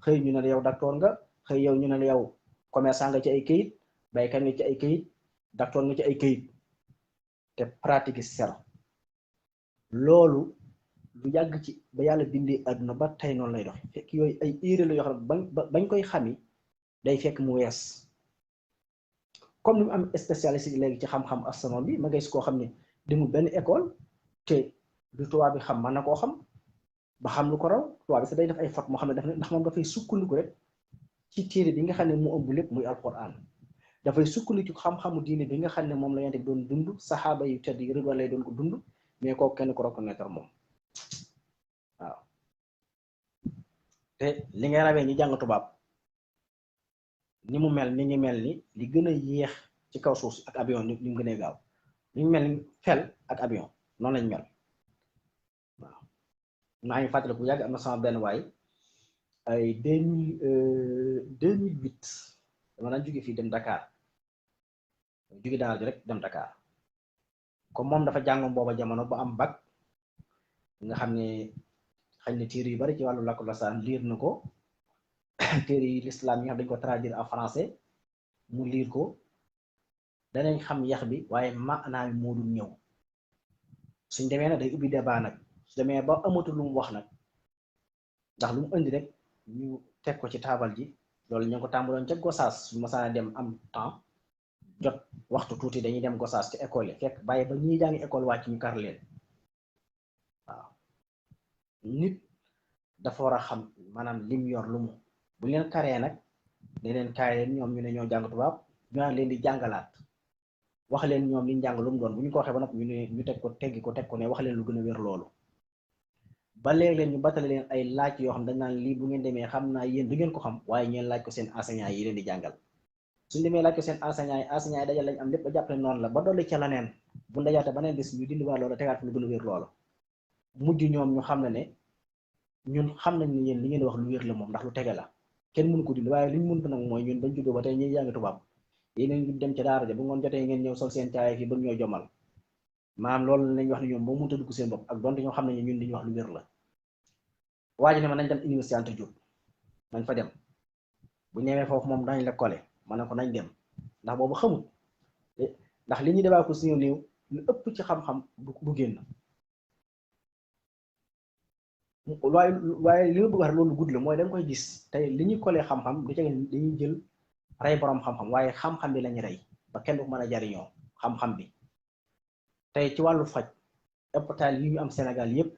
xëy ñu ne la yow docteur nga xëy yow ñu ne la yow commerçant nga ci ay këyit baykat nga ci ay këyit docteur nga ci ay këyit te pratique sel loolu lu yàgg ci ba yàlla bindee àdduna ba tey noonu lay dox fekk yooyu ay erreur la yoo xam ne bañ koy xami day fekk mu wees comme ni mu am spécialiste léegi ci xam-xam astronomie bi ma gis koo xam ne demul benn école te du tubaab bi xam mën na koo xam ba xam lu ko raw tubaab bi sax day def ay fautes moo xam ne daf ne ndax moom dafay sukkandiku rek ci téere bi nga xam ne mu ëmb lépp muy alquran dafay sukkandiku xam-xamu diine bi nga xam ne moom la yonent bi doon dund saxaaba yu tedd yi ridwaan lay doon ko dund mais kooku kenn ko reconnaître moom waaw te li ngay rawee ñi jàng tubaab ni mu mel ni ñu mel ni li gën a yéex ci kaw suuf ak avion ni mu gën a gaaw ni mu mel ni fel ak avion noonu lañ mel waaw maa ngi fàttali bu yàgg am na sama benn waay ay 2008 dama daan jóge fii dem Dakar jóge daal ji rek dem Dakar comme moom dafa jàngoon booba jamono ba am bac nga xam ne xëy na téere yu bari ci wàllu làkku lasaan liir na ko téere yi l'islam yi nga xam dañ ko traduire en français mu liir ko danañ xam yax bi waaye maanaa mi moo dul ñëw suñ demee nag day ubbi débat nag su demee ba amatul lu mu wax nag ndax lu mu indi rek ñu teg ko ci taabal ji loolu ñu ngi ko tàmbaloon ca Gosaas su masaana dem am temps jot waxtu tuuti dañuy dem Gosaas ci école yi fekk bàyyi ba ñuy jàngi école wàcc ñu kar leen waaw nit dafa war a xam maanaam lim yor lu mu bu leen karee nag ne leen kaay leen ñoom ñu ne ñoo jàng tubaab ñu naan leen di jàngalaat wax leen ñoom liñ jàng lu mu doon bu ñu ko waxee ba nag ñu ne ñu teg ko teggi ko teg ko ne wax leen lu gën a wér loolu ba léegi leen ñu batale leen ay laaj yoo xam dañ naan lii bu ngeen demee xam naa yéen du ngeen ko xam waaye ngeen laaj ko seen enseignant yi leen di jàngal suñ demee laaj ko seen enseignant yi dajal lañ am lépp ba jàppale noonu la ba dolli ca la neen bu ndajaate ba neen bis ñu dindi waa loolu tegaat fi lu gën a wér loolu mujj ñoom ñu xam ne ñun xam nañ ne yéen li ngeen wax lu wér la moom ndax lu tege la kenn mënu ko dindi waaye liñ mënut nag mooy ñun bañ juddoo ba tey ñuy jàngi tubaab yéen ñu dem ca daara ja bu ngoon jotee ngeen ñëw sol seen caay fii ba ñoo jomal maanaam loolu lañ wax ne ñoom boo mënut a dugg seen bopp ak donte ñoo xam ne ñun li ñu wax lu wér la waa ji ne ma nañ dem université Anta Diop nañ fa dem bu ñëwee foofu moom dañ la kole ma ne ko nañ dem ndax boobu xamul ndax li ñuy débat ko si néew lu ëpp ci xam-xam du génn waaye li ma bëgg wax loolu gudd la mooy da nga koy gis tey li ñuy kolee xam-xam du ca dañuy jël rey borom xam-xam waaye xam-xam bi lañu rey ba kenn du ko mën a jariñoo xam-xam bi tey ci wàllu faj hôpital yi ñu am Sénégal yépp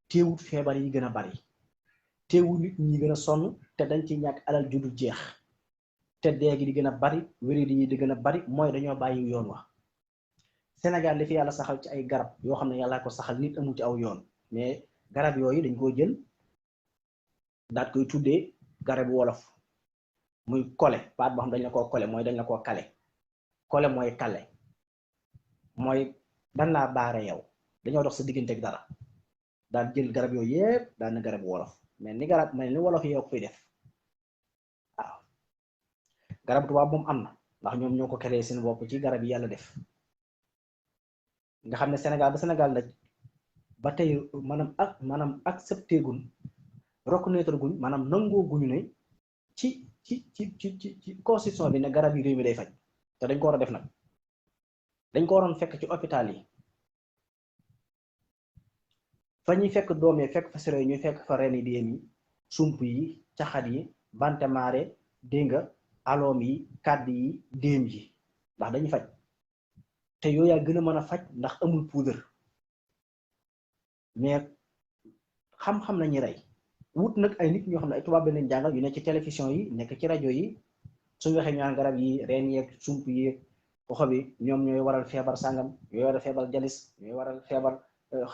teewut feebar yi gën a bari teewut nit ñi gën a sonn te dañ ci ñàkk alal ju dul jeex te dee gi di gën a bari wéri di di gën a bari mooy dañoo bàyyi yoon wa Sénégal li fi yàlla saxal ci ay garab yoo xam ne yàlla ko saxal nit amul ci aw yoon mais garab yooyu dañ koo jël daat koy tuddee garabu wolof muy kole baat boo xam dañ la koo kole mooy dañ la koo kale kole mooy kale mooy dan laa baare yow dañoo dox sa digganteeg dara daal jël garab yooyu yépp daal na garabu wolof mais ni garab mel ni wolof yow ko fiy def waaw garab tubaab moom am na ndax ñoom ñoo ko créé seen bopp ci garab yi yàlla def nga xam ne Sénégal ba Sénégal nag ba tey maanaam accepté guñ reconnaître guñ maanaam nangoo guñu ne ci constitution bi ne garab yi réew mi day faj te dañ ko war a def nag dañ ko waroon fekk ci hôpital yi fa ñuy fekk doom yi fekk fa sero yi ñuy fekk fa ren yi déem yi sump yi caxat yi bante maare dénga aloom yi kàdd yi déem yi ndax dañuy faj te yooyu yaa gën a mën a faj ndax amul poudre mais xam-xam nañu rey wut nag ay nit ñoo xam ne ay tubaab lañ jàngal yu nekk ci télévision yi nekk ci rajo yi suñu waxee ñu naan garab yi reen yeeg sump yeeg xob yi ñoom ñooy waral feebar sàngam ñooy waral feebar jalis ñooy waral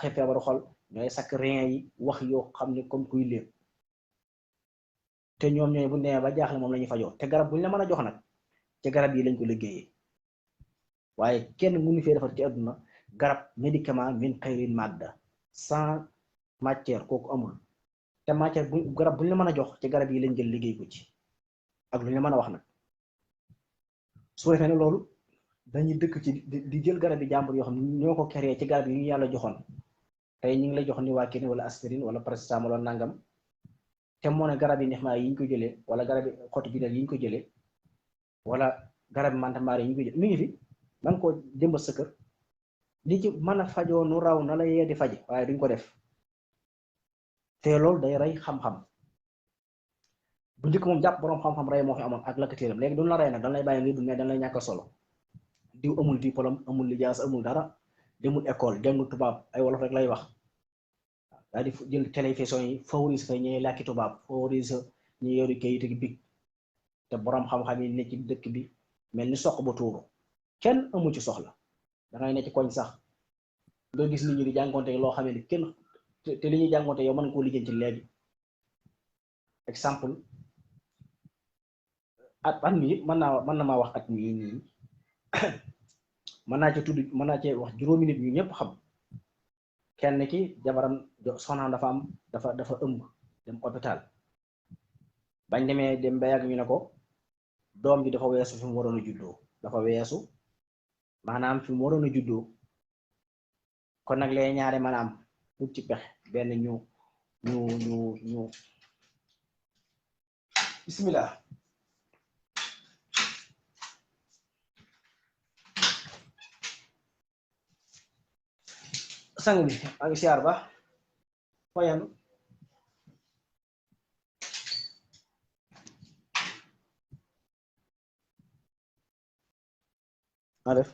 feebaru xol ñooy sakk reen yi wax yoo xam ne comme kuy léeb te ñoom ñooy bu nee ba jaaxle moom la ñuy fajoo te garab bu ñu la mën a jox nag ci garab yi lañ ko liggéeyee waaye kenn mënu fee defar ci àdduna garab médicament min xayrin madda sans matière kooku amul te matière bu garab bu ñu la mën a jox ci garab yi lañ jël liggéey ko ci ak lu ñu la mën a wax nag su defee ne loolu dañuy dëkk ci di jël garab yi jàmbur yoo xam ne ñoo ko créé ci garab yi ñu yàlla joxoon tey ñu ngi lay jox Nivaquine wala aspirine wala paracétamol wala nangam te moo ne garab yi neex maa yi ñu ko jëlee wala garab yi xottu bi yi ñu ko jëlee wala garab yi mantamaare yi ñu ko jëlee mi ngi fi man koo jëmbat sa kër li ci mën a fajoo nu raw na la yee di faje waaye duñ ko def te loolu day rey xam-xam bu njëkk moom jàpp boroom xam-xam rey moo fi amoon ak lakkatéeram léegi duñ la rey nag dañ lay bàyyi ngay dund mais dañ lay ñàkk solo diw amul diplôme amul lijaas amul dara demul école jàngul tubaab ay wolof rek lay wax daal di jël télévision yi favorise fa ñuy làkki tubaab favorise ñu yori kayit ak big te boroom xam-xam yi ne ci dëkk bi mel ni soq ba tuuru kenn amu ci soxla dangay ne ci koñ sax nga gis nit ñi di jàngonte loo xam ne kenn te li ñuy jàngonte yow mën nga koo lijjanti léegi exemple at mi mën na maa wax at mi nii mën naa ci tudd mën naa cee wax juróomi nit ñu ñëpp xam kenn ki jabaram soxnaam dafa ëmb dem hôpital bañ demee dem ba yàgg ñu ne ko doom bi dafa weesu fi mu waroon a juddoo dafa weesu maanaam fi mu waroon a juddoo kon nag lee ñaare maanaam ut ci pexe benn ñu bismillah sang bi ak siyaar ba foyan na def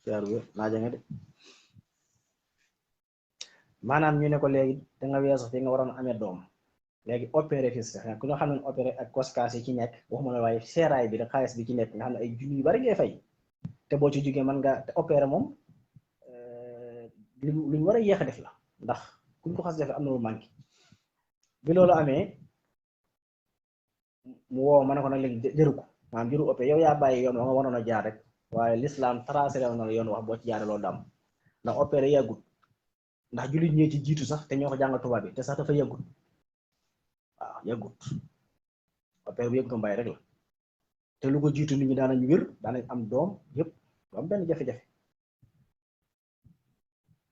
siyaar bi naaja nga de maanaam ñu ne ko léegi da nga weesu fi nga waroon amee doom léegi opéré fii sax ku nga xam ne opéré ak koskaas yi ci nekk waxuma la waaye seeraay bi rek xaalis bi ci nekk nga xam ne ay junni yu bari ngay fay te boo ci jógee mën nga te opéré moom luñ war a yéex a def la ndax kuñ ko xas defe am na lu manqué bi loolu amee mu woo ma ne ko nag léegi jëru ko maanaam jëru opéré yow yaa bàyyi yoon wa nga waroon a jaar rek waaye l'islam tracé na la yoon wax boo ci jaaree loolu dam ndax opéré yàggut ndax jullit ñee ci jiitu sax te ñoo ko jàngal tubaab bi te sax dafa yàggut waaw yàggut opéré bu yëg ko mbay rek la te lu ko jiitu nit ñi daanañ wér daanañ am doom yëpp du am benn jafe-jafe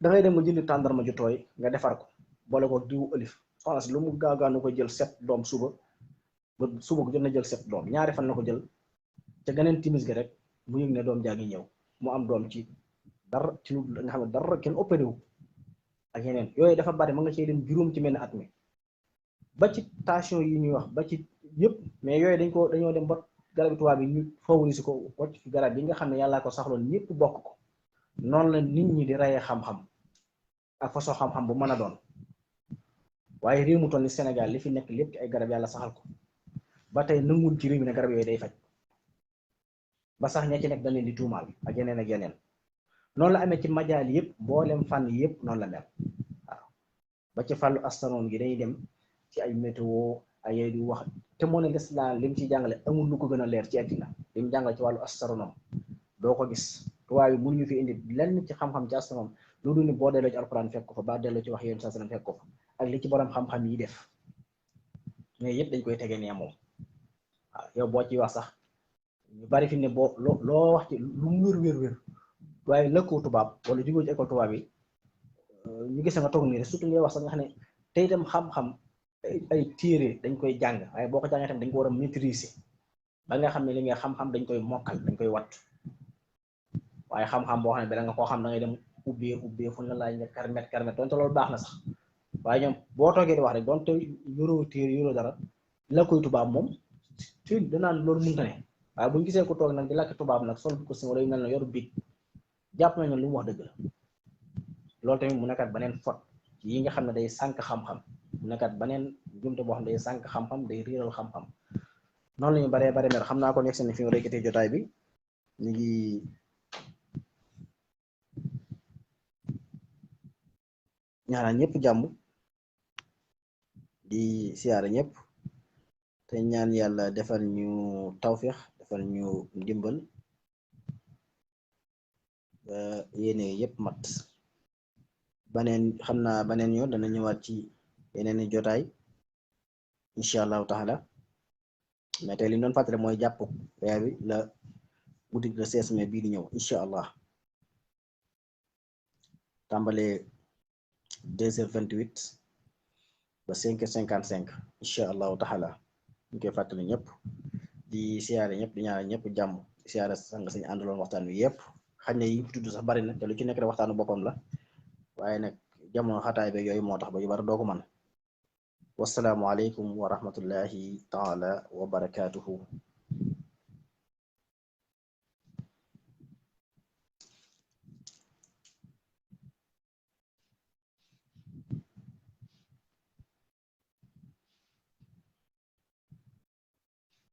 dangay dem nga jënd tàndarma ju tooy nga defar ko boole ko diwu ëlif soxna si lu mu gaaw na ko jël 7 doom suba ba suba ko jot na jël 7 doom ñaari fan na ko jël ca ganeen timis gi rek mu yëg ne doom jaa ngi ñëw mu am doom ci dara ci lu nga xam ne dara kenn opéré wu ak yeneen yooyu dafa bari ma nga cey dem juróom ci mel ne at mi ba ci tension yi ñuy wax ba ci yëpp mais yooyu dañoo dem ba garabi tubaab bi ñu favoriser ko wacc fi garab yi nga xam ne yàllaa ko saxloon ñëpp bokk ko noonu la nit ñi di reyee xam-xam ak façon xam-xam bu mën a doon waaye réew mu toll ni Sénégal li fi nekk lépp ci ay garab yàlla saxal ko ba tey nangul ci réew mi ne garab yooyu day faj ba sax ña ci nekk dañ leen di tuumaal ak yeneen ak yeneen noonu la amee ci majaal yëpp mboolem fànn yëpp noonu la mel waaw ba ci fàllu astronome gi dañuy dem ci ay météo ay yooyu di wax te moo ne l'islam lim ci jàngale amul lu ko gën a leer ci àddina lim jàngale ci wàllu astronome doo ko gis tubaab yi mënuñu fi indi lenn ci xam-xam ci astronome lu dul ni boo delloo ci alquran fekk ko fa ba delloo ci wax yéen saa sallam fekk ko fa ak li ci borom xam-xam yi def mais yëpp dañ koy tegee nee moom waaw yow boo ciy wax sax ñu bari fi ne boo loo wax ci lu mu wér waaye lëkkoo tubaab wala jógoo ci école tubaab yi ñu gis nga toog nii rek surtout ngay wax sax nga xam ne te itam xam-xam ay téere dañ koy jàng waaye boo ko jàngee tamit dañ ko war a maîtriser ba nga xam ne li nga xam-xam dañ koy mokkal dañ koy watt waaye xam-xam boo xam ne bala nga koo xam da ngay dem ubbee fu la laaj nga karmet donte loolu baax na sax waaye ñoom boo toogee di wax rek donte yoroo téere yoroo dara la koy tubaab moom ci danaan loolu mënta ne waaye buñu gisee ko toog nag di lakk tubaab nag sol ko si wala yu mel na yoru big jàpp nañu lu mu wax dëgg la loolu tamit mu nekkat beneen fot yi nga xam ne day sànq xam-xam mu nekkat beneen jumte boo xam ne day sànq xam-xam day réeral xam-xam noonu la ñu baree bare mer xam naa ko nekk seen fi mu rekkatee jotaay bi ñu ngi ñaanal ñëpp jàmm di siyaare ñëpp te ñaan yàlla defal ñu tawféex defal ñu ndimbal ba yéene yëpp mat baneen xam naa baneen yoon dana ñëwaat ci yeneen i jotaay incha allahu taala mais tey li ñu doon fàttale mooy jàpp weer bi la guddi le 16 mai bii di ñëw incha allah tàmbalee 2h28 ba 5h55 incha allahu taala ñu koy fàttali ñëpp di siyaare ñëpp di ñaanal ñëpp jàmm di siyaare sang sañ àndaloon waxtaan wi yëpp xañ na yi tudd sax bari na te lu ci nekk rek waxtaanu boppam la waaye nag jamono xataay be yooyu moo tax ba yu bari doo ko man wasalaamu aleykum wa rahmatullahi taala wa barakatuhu